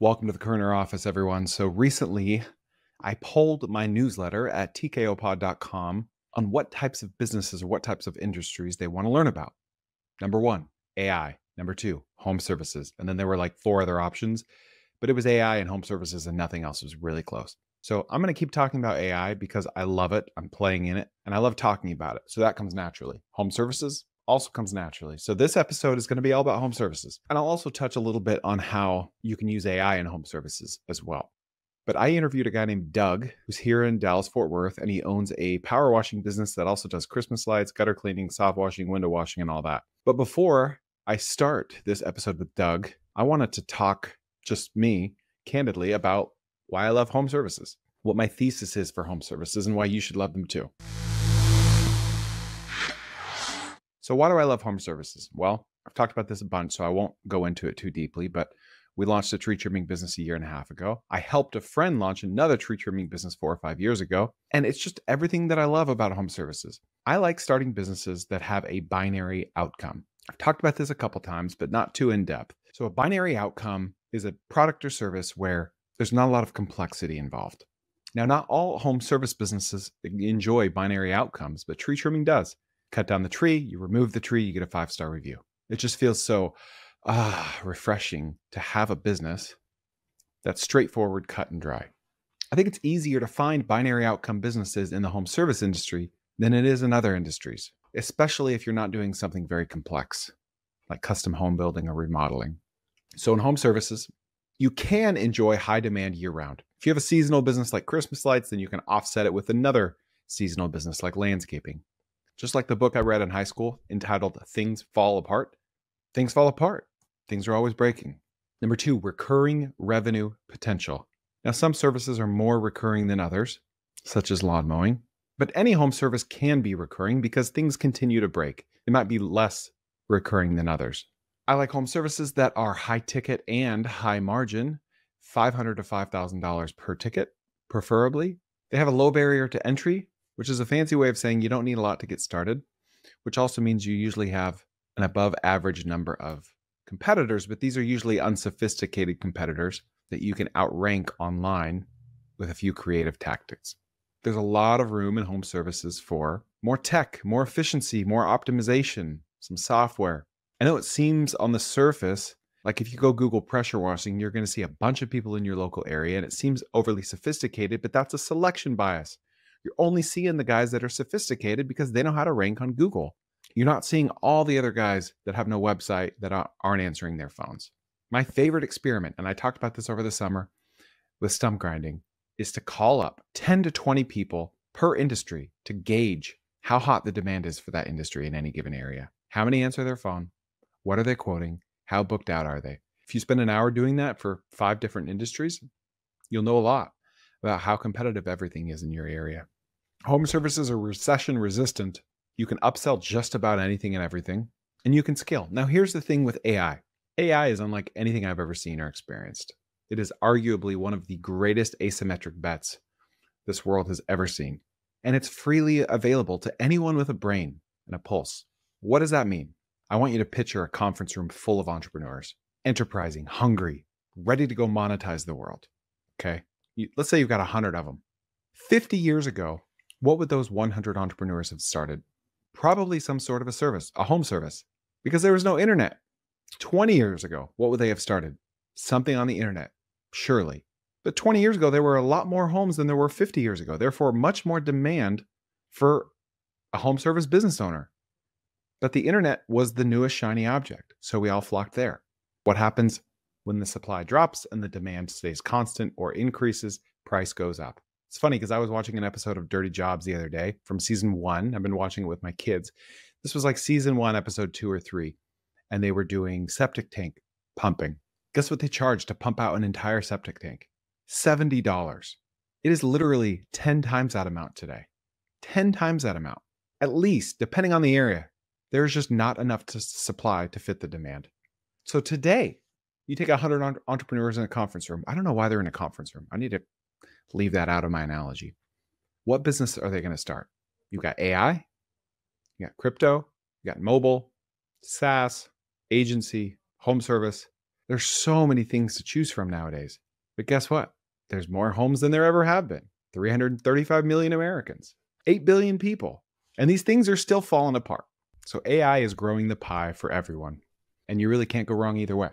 Welcome to the Kerner office, everyone. So recently, I polled my newsletter at tkopod.com on what types of businesses or what types of industries they want to learn about. Number one, AI. Number two, home services. And then there were like four other options, but it was AI and home services and nothing else. It was really close. So I'm going to keep talking about AI because I love it. I'm playing in it and I love talking about it. So that comes naturally. Home services also comes naturally. So this episode is going to be all about home services. And I'll also touch a little bit on how you can use AI in home services as well. But I interviewed a guy named Doug, who's here in Dallas, Fort Worth, and he owns a power washing business that also does Christmas lights, gutter cleaning, soft washing, window washing, and all that. But before I start this episode with Doug, I wanted to talk, just me, candidly, about why I love home services, what my thesis is for home services, and why you should love them too. So why do I love home services? Well, I've talked about this a bunch, so I won't go into it too deeply, but we launched a tree trimming business a year and a half ago. I helped a friend launch another tree trimming business 4 or 5 years ago. And it's just everything that I love about home services. I like starting businesses that have a binary outcome. I've talked about this a couple times, but not too in depth. So a binary outcome is a product or service where there's not a lot of complexity involved. Now, not all home service businesses enjoy binary outcomes, but tree trimming does. Cut down the tree, you remove the tree, you get a 5-star review. It just feels so refreshing to have a business that's straightforward, cut and dry. I think it's easier to find binary outcome businesses in the home service industry than it is in other industries, especially if you're not doing something very complex, like custom home building or remodeling. So in home services, you can enjoy high demand year-round. If you have a seasonal business like Christmas lights, then you can offset it with another seasonal business like landscaping. Just like the book I read in high school entitled Things Fall Apart. Things fall apart. Things are always breaking. Number two, recurring revenue potential. Now, some services are more recurring than others, such as lawn mowing, but any home service can be recurring because things continue to break. It might be less recurring than others. I like home services that are high ticket and high margin, $500 to $5,000 per ticket, preferably. They have a low barrier to entry, which is a fancy way of saying you don't need a lot to get started, which also means you usually have an above average number of competitors, but these are usually unsophisticated competitors that you can outrank online with a few creative tactics. There's a lot of room in home services for more tech, more efficiency, more optimization, some software. I know it seems on the surface like if you go Google pressure washing, you're going to see a bunch of people in your local area, and it seems overly sophisticated, but that's a selection bias. You're only seeing the guys that are sophisticated because they know how to rank on Google. You're not seeing all the other guys that have no website that aren't answering their phones. My favorite experiment, and I talked about this over the summer with stump grinding, is to call up 10 to 20 people per industry to gauge how hot the demand is for that industry in any given area. How many answer their phone? What are they quoting? How booked out are they? If you spend an hour doing that for 5 different industries, you'll know a lot about how competitive everything is in your area. Home services are recession resistant. You can upsell just about anything and everything, and you can scale. Now, here's the thing with AI. AI is unlike anything I've ever seen or experienced. It is arguably one of the greatest asymmetric bets this world has ever seen, and it's freely available to anyone with a brain and a pulse. What does that mean? I want you to picture a conference room full of entrepreneurs, enterprising, hungry, ready to go monetize the world. Okay? Let's say you've got 100 of them. 50 years ago, what would those 100 entrepreneurs have started? Probably some sort of a service, a home service, because there was no internet. 20 years ago, what would they have started? Something on the internet, surely. But 20 years ago, there were a lot more homes than there were 50 years ago. Therefore, much more demand for a home service business owner. But the internet was the newest shiny object, so we all flocked there. What happens when the supply drops and the demand stays constant or increases? Price goes up. It's funny because I was watching an episode of Dirty Jobs the other day from season 1. I've been watching it with my kids. This was like season 1, episode 2 or 3. And they were doing septic tank pumping. Guess what they charged to pump out an entire septic tank? $70. It is literally 10 times that amount today. 10 times that amount. At least, depending on the area. There's just not enough to supply to fit the demand. So today, you take 100 entrepreneurs in a conference room. I don't know why they're in a conference room. I need to leave that out of my analogy. What business are they going to start? You've got AI, you got crypto, you got mobile, SaaS, agency, home service. There's so many things to choose from nowadays. But guess what? There's more homes than there ever have been. 335 million Americans, 8 billion people. And these things are still falling apart. So AI is growing the pie for everyone. And you really can't go wrong either way.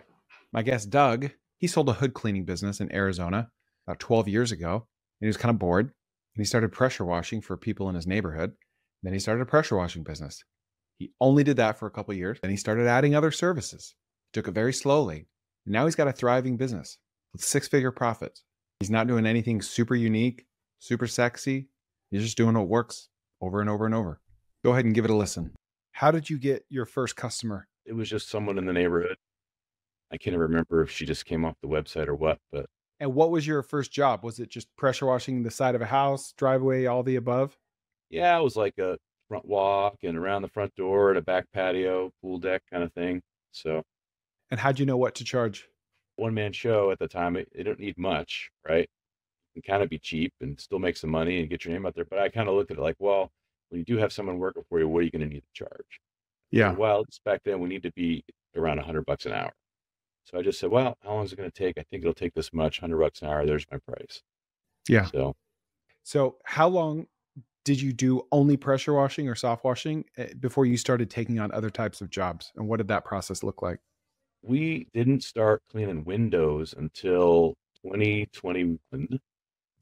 My guest, Doug, he sold a hood cleaning business in Arizona about 12 years ago. And he was kind of bored. And he started pressure washing for people in his neighborhood. Then he started a pressure washing business. He only did that for a couple of years. Then he started adding other services. He took it very slowly. And now he's got a thriving business with 6-figure profits. He's not doing anything super unique, super sexy. He's just doing what works over and over and over. Go ahead and give it a listen. How did you get your first customer? It was just someone in the neighborhood. I can't remember if she just came off the website or what, but And what was your first job? Was it just pressure washing the side of a house, driveway, all the above? yeah, it was like a front walk and around the front door and a back patio, pool deck kind of thing. So And how'd you know what to charge? one-man show at the time, it don't need much, right? It can kind of be cheap and still make some money and get your name out there. But I kind of looked at it like, well, when you do have someone working for you, what are you going to need to charge? So, Yeah. well, it's back then we need to be around $100 an hour. So I just said, well, how long is it going to take? I think it'll take this much, $100 an hour. There's my price. Yeah. So how long did you do only pressure washing or soft washing before you started taking on other types of jobs? And what did that process look like? we didn't start cleaning windows until 2021.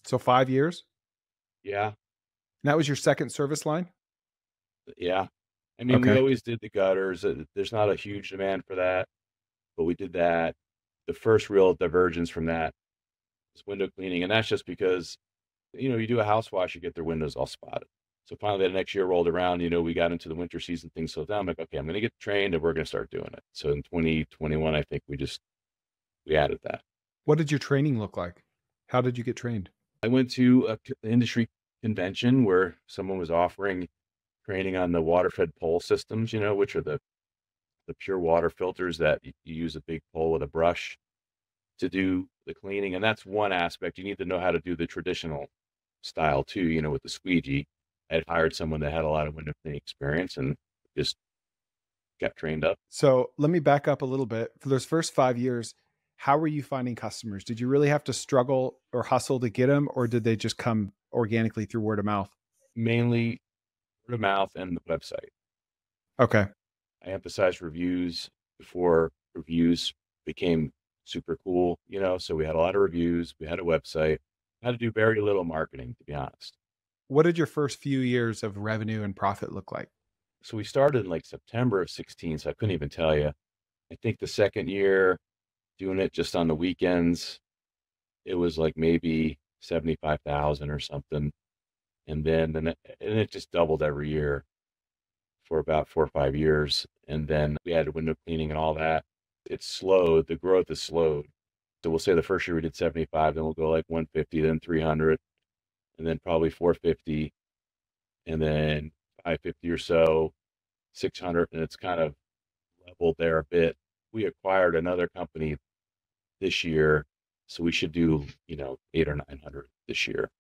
So 5 years? Yeah, And that was your second service line? yeah. I mean, we Okay. always did the gutters. There's not a huge demand for that, but we did that. The first real divergence from that was window cleaning, and that's just because, you do a house wash, you get their windows all spotted. So finally, the next year rolled around, we got into the winter season, things slowed down. I'm like, okay, I'm going to get trained and we're going to start doing it. So in 2021, I think we added that. What did your training look like? How did you get trained? I went to an industry convention where someone was offering training on the water-fed pole systems, which are the pure water filters that you use a big pole with a brush to do the cleaning. And that's one aspect. You need to know how to do the traditional style too, with the squeegee. I had hired someone that had a lot of window cleaning experience and just got trained up. So let me back up a little bit. For those first 5 years, how were you finding customers? Did you really have to struggle or hustle to get them, or did they just come organically through word of mouth? Mainly word of mouth and the website. Okay. I emphasized reviews before reviews became super cool, so we had a lot of reviews, we had a website, had to do very little marketing, to be honest. What did your first few years of revenue and profit look like? So we started in like September of 16, so I couldn't even tell you. I think the second year doing it just on the weekends, it was like maybe 75,000 or something. And it just doubled every year for about 4 or 5 years. And then we added window cleaning and all that. It's slowed. The growth is slowed. So we'll say the first year we did 75, then we'll go like 150, then 300, and then probably 450, and then 550 or so, 600, and it's kind of leveled there a bit. We acquired another company this year, so we should do, 8 or 900 this year.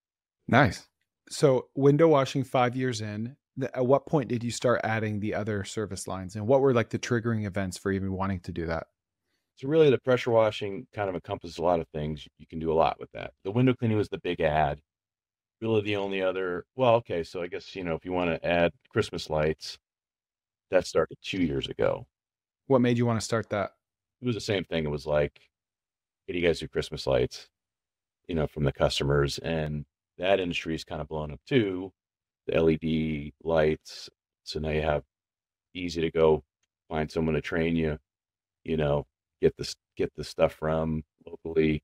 Nice. So window washing 5 years in, at what point did you start adding the other service lines? And what were like the triggering events for even wanting to do that? So really the pressure washing kind of encompasses a lot of things. You can do a lot with that. The window cleaning was the big add. Really the only other, well, okay, so I guess, if you want to add Christmas lights, that started 2 years ago. What made you want to start that? It was the same thing. It was like, hey, do you guys do Christmas lights, from the customers? And that industry is kind of blown up too, the LED lights. So now you have easy to go find someone to train you, you know, get the stuff from locally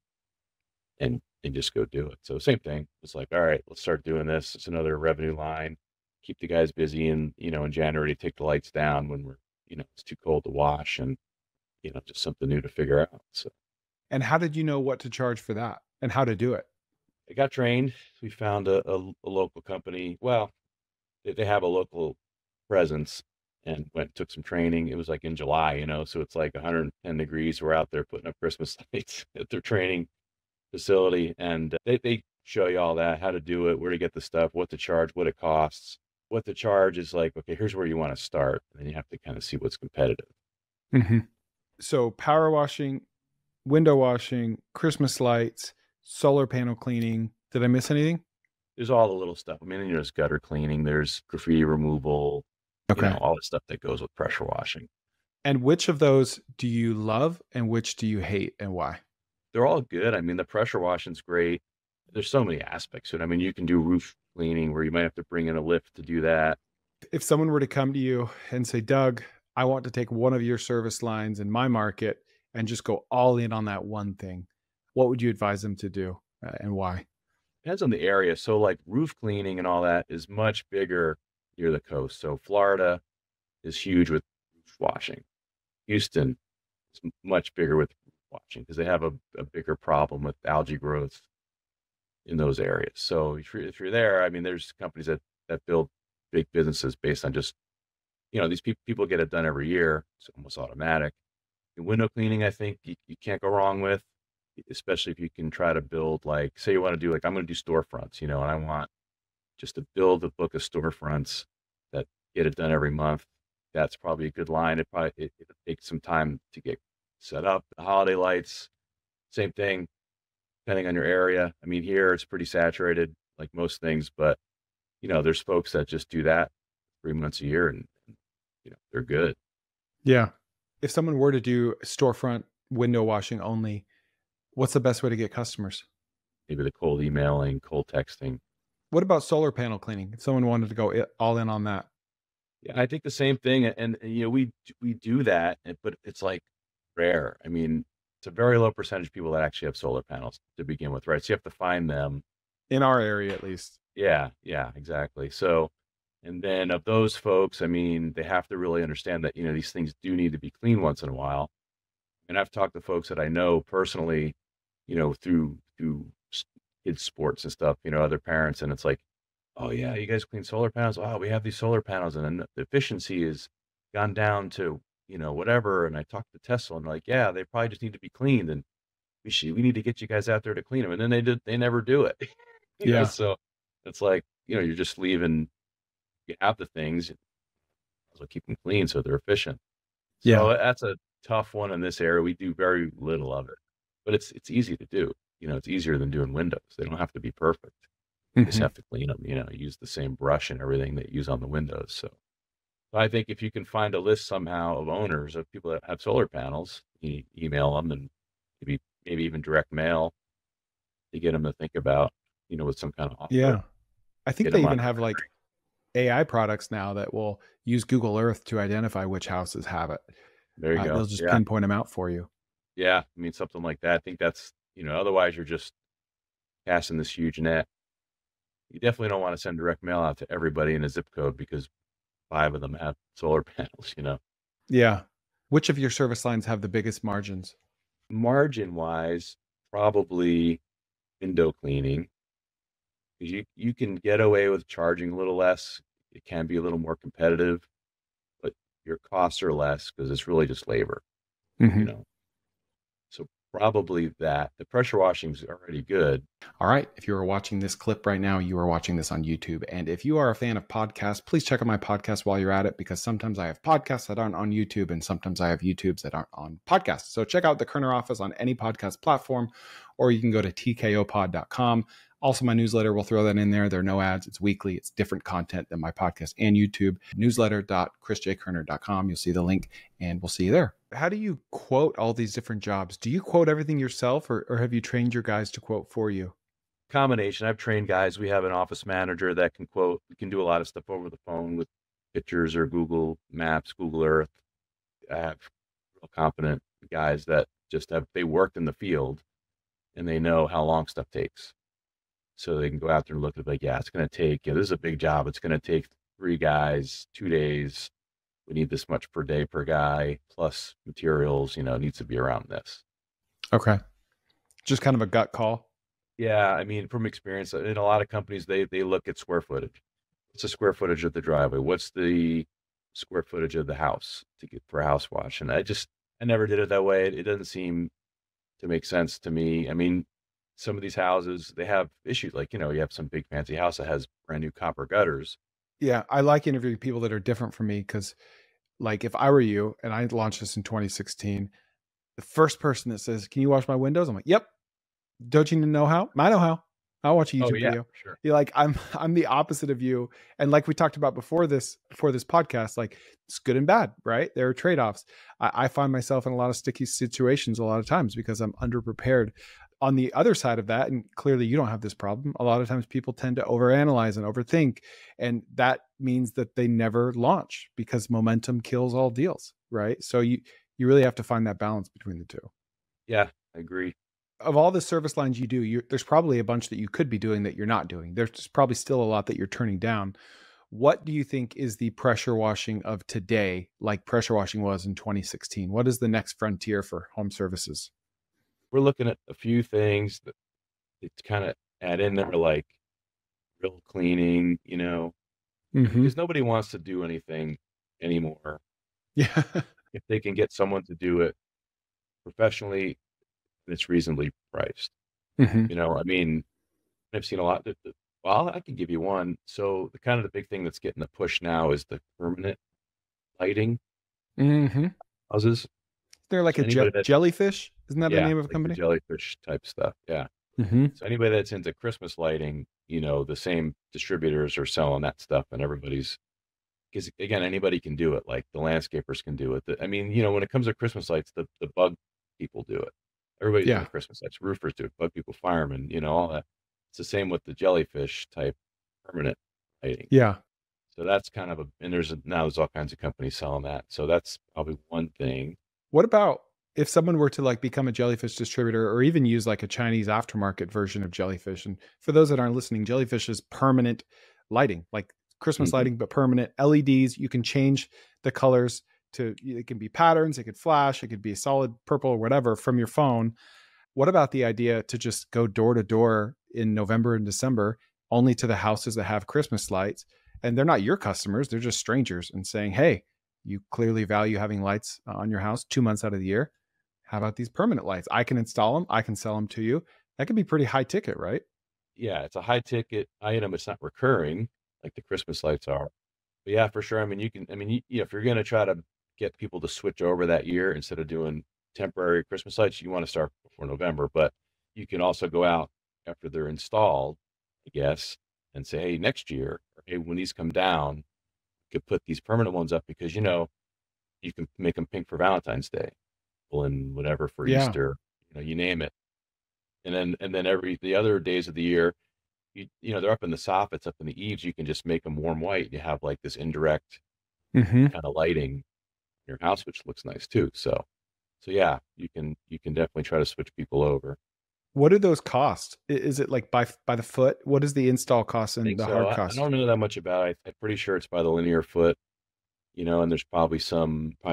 and just go do it. So same thing. It's like, all right, let's start doing this. It's another revenue line. Keep the guys busy and, in January, take the lights down when we're, it's too cold to wash and, just something new to figure out. So And how did you know what to charge for that and how to do it? I got trained. We found a local company. Well, they have a local presence and took some training. It was like in July, so it's like 110 degrees. We're out there putting up Christmas lights at their training facility. And they show you all that, how to do it, where to get the stuff, what to charge, what it costs. What to charge is like, okay, here's where you want to start. And then you have to kind of see what's competitive. Mm-hmm. So power washing, window washing, Christmas lights, solar panel cleaning. Did I miss anything? There's all the little stuff. I mean, there's gutter cleaning, there's graffiti removal, Okay. all the stuff that goes with pressure washing. And which of those do you love and which do you hate and why? They're all good. I mean, the pressure washing's great. There's so many aspects to it. I mean, you can do roof cleaning where you might have to bring in a lift to do that. If someone were to come to you and say, Doug, I want to take one of your service lines in my market and just go all in on that one thing, what would you advise them to do and why? Depends on the area. So, like roof cleaning and all that is much bigger near the coast. So, Florida is huge with roof washing. Houston is much bigger with roof washing because they have a bigger problem with algae growth in those areas. So, if you're there, I mean, there's companies that build big businesses based on just, these people get it done every year. It's almost automatic. Window cleaning, I think you can't go wrong with, especially if you can try to build, like, say you want to do, like, I'm going to do storefronts, and I want just to build a book of storefronts that get it done every month. That's probably a good line. It'll take some time to get set up. The holiday lights, same thing, depending on your area. I mean, here it's pretty saturated, like most things, but there's folks that just do that 3 months a year, and they're good. Yeah. If someone were to do storefront window washing only, what's the best way to get customers? Maybe the cold emailing, cold texting. What about solar panel cleaning? If someone wanted to go all in on that, Yeah, I think the same thing, and we do that, but it's like rare. I mean, it's a very low percentage of people that actually have solar panels to begin with, right? So you have to find them. in our area at least. Yeah, yeah, exactly. So, and then of those folks, I mean, they have to really understand that these things do need to be cleaned once in a while. And I've talked to folks that I know personally, through kids sports and stuff, other parents, and it's like, oh yeah, you guys clean solar panels. Oh, we have these solar panels, and then the efficiency has gone down to whatever. And I talked to Tesla, and they're like, yeah, they probably just need to be cleaned, and we need to get you guys out there to clean them. And then they never do it, Yeah. So it's like you're just leaving. You have the things, so keep them clean so they're efficient. So Yeah. that's a tough one in this area. We do very little of it, but it's easy to do. It's easier than doing windows. They don't have to be perfect. You just Hmm. have to clean them, use the same brush and everything that you use on the windows. So I think if you can find a list somehow of owners of people that have solar panels, you email them and maybe even direct mail to get them to think about, with some kind of offer, Yeah. I think get they them on. even have like AI products now that will use Google Earth to identify which houses have it. There you They'll go. just Yeah. pinpoint them out for you. Yeah. I mean, something like that. I think that's, otherwise you're just casting this huge net. You definitely don't want to send direct mail out to everybody in a zip code because 5 of them have solar panels. Yeah. Which of your service lines have the biggest margins? Margin-wise, probably window cleaning, 'cause you can get away with charging a little less. It can be a little more competitive, but your costs are less because it's really just labor, you Hmm. know? So probably that. The pressure washing is already good. All right. If you are watching this clip right now, you are watching this on YouTube. And if you are a fan of podcasts, please check out my podcast while you're at it, because sometimes I have podcasts that aren't on YouTube and sometimes I have YouTubes that aren't on podcasts. So check out the Kerner Office on any podcast platform, or you can go to tkopod.com. Also, my newsletter, we'll throw that in there. There are no ads. It's weekly. It's different content than my podcast and YouTube. Newsletter.chrisjkerner.com. You'll see the link and we'll see you there. How do you quote all these different jobs? Do you quote everything yourself, or have you trained your guys to quote for you? Combination. I've trained guys. We have an office manager that can quote. We can do a lot of stuff over the phone with pictures or Google Maps, Google Earth. I have real competent guys that they worked in the field and they know how long stuff takes. So they can go out there and look at, like, yeah, it's going to take, this is a big job. It's going to take 3 guys, 2 days. We need this much per day per guy, plus materials, it needs to be around this. Okay. Just kind of a gut call. Yeah, I mean, from experience, in a lot of companies, they look at square footage. What's the square footage of the driveway? What's the square footage of the house to get for a house wash? And I never did it that way. It doesn't seem to make sense to me. I mean, some of these houses, they have issues. Like, you have some big fancy house that has brand new copper gutters. Yeah, I like interviewing people that are different from me because, like, if I were you and I launched this in 2016, The first person that says, "Can you wash my windows?" I'm like, "Yep." Don't you know how? I know how. I'll watch a Oh YouTube yeah, video. for sure. You're like, I'm the opposite of you. And like we talked about before this podcast, like it's good and bad, right? There are trade-offs. I find myself in a lot of sticky situations a lot of times because I'm underprepared. On the other side of that, and clearly you don't have this problem, a lot of times people tend to overanalyze and overthink. And that means that they never launch because momentum kills all deals, right? So you really have to find that balance between the two. Yeah, I agree. Of all the service lines you do, there's probably a bunch that you could be doing that you're not doing. There's probably still a lot that you're turning down. What do you think is the pressure washing of today, like pressure washing was in 2016? What is the next frontier for home services? We're looking at a few things that kind of add in there, like real cleaning, Hmm. because nobody wants to do anything anymore. Yeah. If they can get someone to do it professionally, it's reasonably priced. Hmm. I mean, I've seen a lot. Well, I can give you one. So the kind of the big thing that's getting the push now is the permanent lighting Hmm. houses. They're like So a anybody that, jellyfish. Isn't that the yeah, name of a like the company? jellyfish type stuff. Yeah. Hmm. So anybody that's into Christmas lighting, the same distributors are selling that stuff, and everybody's because again, anybody can do it. Like the landscapers can do it. I mean, when it comes to Christmas lights, the bug people do it. Everybody's doing Yeah. Christmas lights. Roofers do it. Bug people, firemen, all that. It's the same with the jellyfish type permanent lighting. Yeah. So that's kind of and now there's all kinds of companies selling that. So that's probably one thing. What about if someone were to like become a jellyfish distributor or even use like a Chinese aftermarket version of jellyfish? And for those that aren't listening, jellyfish is permanent lighting, like Christmas Hmm. lighting, but permanent LEDs. You can change the colors to, it can be patterns, it could flash, it could be solid purple or whatever from your phone. What about the idea to just go door to door in November and December only to the houses that have Christmas lights? And they're not your customers, they're just strangers, and saying, hey, you clearly value having lights on your house 2 months out of the year. How about these permanent lights? I can install them, I can sell them to you. That could be pretty high ticket, right? Yeah, it's a high ticket item. It's not recurring like the Christmas lights are. But yeah, for sure. I mean, you can. I mean, if you're going to try to get people to switch over that year instead of doing temporary Christmas lights, you want to start before November. But you can also go out after they're installed, I guess, and say, hey, next year, or, hey, when these come down, you could put these permanent ones up because you can make them pink for Valentine's Day, well, and whatever for Yeah. Easter, you name it. And then every the other days of the year, they're up in the soffits, up in the eaves. You can just make them warm white. You have like this indirect Hmm. kind of lighting in your house, which looks nice too. So yeah, you can definitely try to switch people over. What do those cost? Is it like by the foot? What is the install cost I and think the so. hard I cost? don't know that much about it. I'm pretty sure it's by the linear foot, and there's probably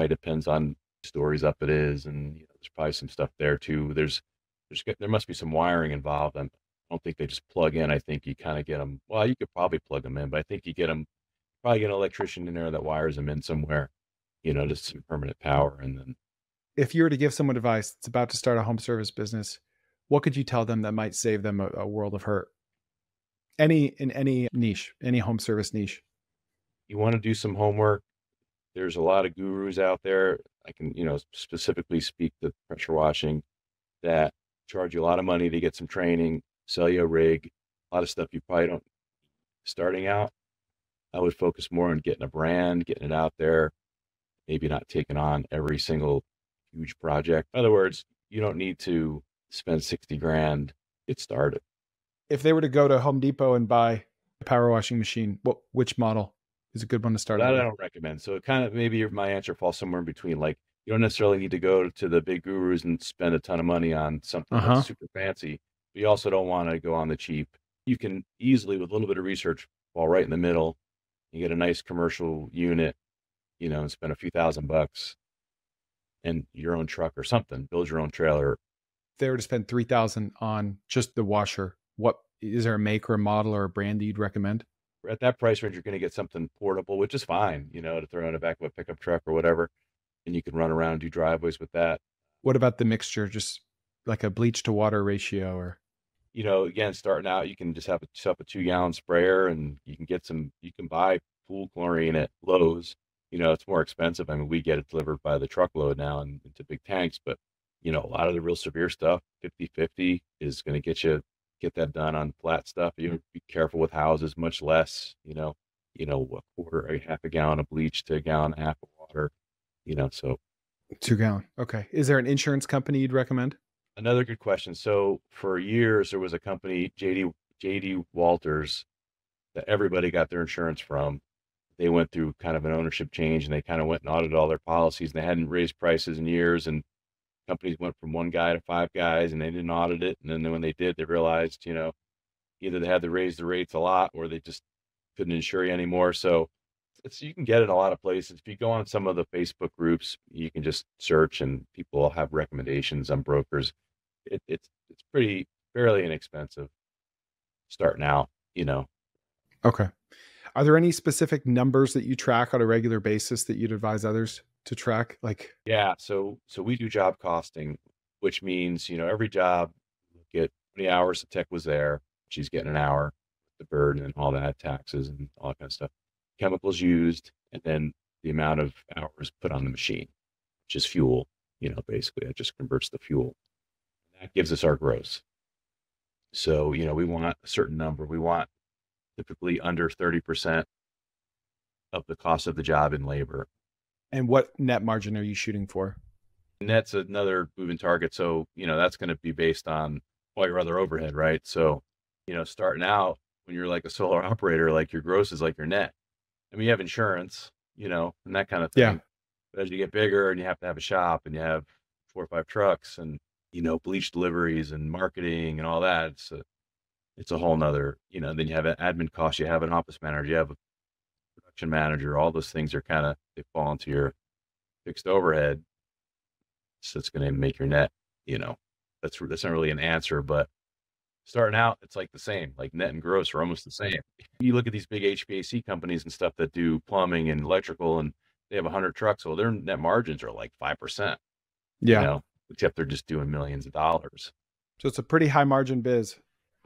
depends on stories up it is, and there's probably some stuff there too. There must be some wiring involved. I don't think they just plug in. I think you kind of get them. Well, you could probably plug them in, but I think you get them. Probably get an electrician in there that wires them in somewhere, just some permanent power, and then If you were to give someone advice that's about to start a home service business, what could you tell them that might save them a world of hurt? Any niche, any home service niche. you want to do some homework. There's a lot of gurus out there. I can, specifically speak to pressure washing that charge you a lot of money to get some training, sell you a rig, a lot of stuff you probably don't starting out. I would focus more on getting a brand, getting it out there, maybe not taking on every single huge project. In other words, you don't need to spend 60 grand. Get started. If they were to go to Home Depot and buy a power washing machine, which model is a good one to start That out I with? don't recommend. So it kind of maybe my answer falls somewhere in between. Like you don't necessarily need to go to the big gurus and spend a ton of money on something that's Uh-huh. super fancy. But you also don't want to go on the cheap. You can easily, with a little bit of research, fall right in the middle. You get a nice commercial unit, and spend a few $1,000 and your own truck or something. Build your own trailer. If they were to spend 3,000 on just the washer, what is there a make or a model or a brand that you'd recommend? At that price range, you're going to get something portable, which is fine, to throw in the back of a pickup truck or whatever, and you can run around and do driveways with that. What about the mixture? Just like a bleach to water ratio or Again, starting out, you can just have yourself a 2-gallon sprayer, and you can buy pool chlorine at Lowe's. It's more expensive. I mean, we get it delivered by the truckload now and into big tanks, but A lot of the real severe stuff, 50/50 is going to get that done on flat stuff. You be careful with houses, much less, a quarter, a half a gallon of bleach to a gallon and a half of water, so 2 gallon. Okay. Is there an insurance company you'd recommend? another good question. So for years, there was a company, JD Walters, that everybody got their insurance from. They went through kind of an ownership change and they kind of went and audited all their policies and they hadn't raised prices in years. And companies went from one guy to five guys and they didn't audit it. And then when they did, they realized, either they had to raise the rates a lot or they just couldn't insure you anymore. So you can get it in a lot of places. If you go on some of the Facebook groups, you can just search and people will have recommendations on brokers. It's pretty fairly inexpensive starting out. Okay. Are there any specific numbers that you track on a regular basis that you'd advise others to track? Like, Yeah, so we do job costing, which means, every job, look at how many hours the tech was there. She's getting an hour, the burden and all that, taxes and all that kind of stuff. Chemicals used, and then the amount of hours put on the machine, which is fuel, basically. It just converts the fuel. That gives us our gross. So, we want a certain number. We want typically under 30% of the cost of the job in labor. and what net margin are you shooting for? And that's another moving target. So, that's going to be based on all your other overhead, right? So, starting out when you're like a solar operator, like your gross is like your net. I mean, you have insurance, and that kind of Yeah. thing. But as you get bigger and you have to have a shop and you have 4 or 5 trucks and, bleach deliveries and marketing and all that, it's a whole nother, then you have an admin cost, you have an office manager, you have a production manager, all those things are they fall into your fixed overhead. So it's going to make your net, that's not really an answer, but starting out, it's like the same, like net and gross are almost the same. You look at these big HVAC companies and stuff that do plumbing and electrical and they have 100 trucks. Well, their net margins are like 5%, Yeah. except they're just doing millions of dollars. So it's a pretty high margin biz.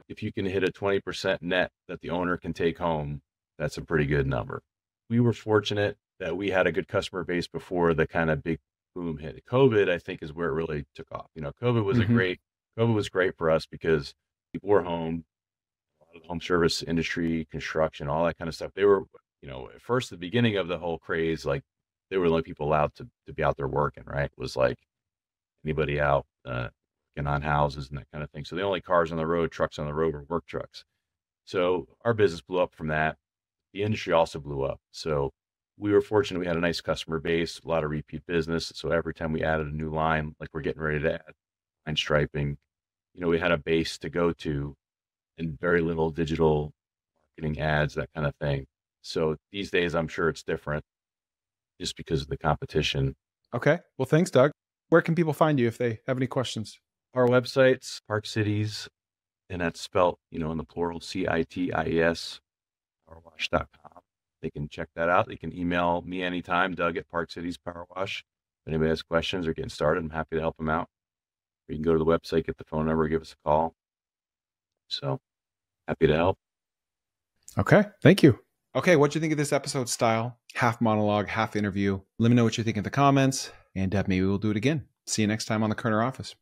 If you can hit a 20% net that the owner can take home, that's a pretty good number. We were fortunate that we had a good customer base before the kind of big boom hit. COVID, I think, is where it really took off. COVID was Mhm. COVID was great for us because people were home, a lot of the home service industry, construction, all that kind of stuff. They were, at first, the beginning of the whole craze, like they were the only people allowed to be out there working, right? It was like anybody out, working on houses and that kind of thing. So the only cars on the road, trucks on the road were work trucks. So our business blew up from that. The industry also blew up. So we were fortunate. We had a nice customer base, a lot of repeat business. So every time we added a new line, like we're getting ready to add line striping, we had a base to go to and very little digital marketing ads, that kind of thing. So these days, I'm sure it's different just because of the competition. Okay. Well, thanks, Doug. Where can people find you if they have any questions? Our website's Park Cities, and that's spelled, in the plural, CITIES, powerwash.com. They can check that out. They can email me anytime, Doug at Park Cities Power Wash. If anybody has questions or getting started, I'm happy to help them out. Or you can go to the website, get the phone number, give us a call. So happy to help. Okay. Thank you. Okay. What'd you think of this episode style? Half monologue, half interview. Let me know what you think in the comments, and maybe we'll do it again. See you next time on the Kerner Office.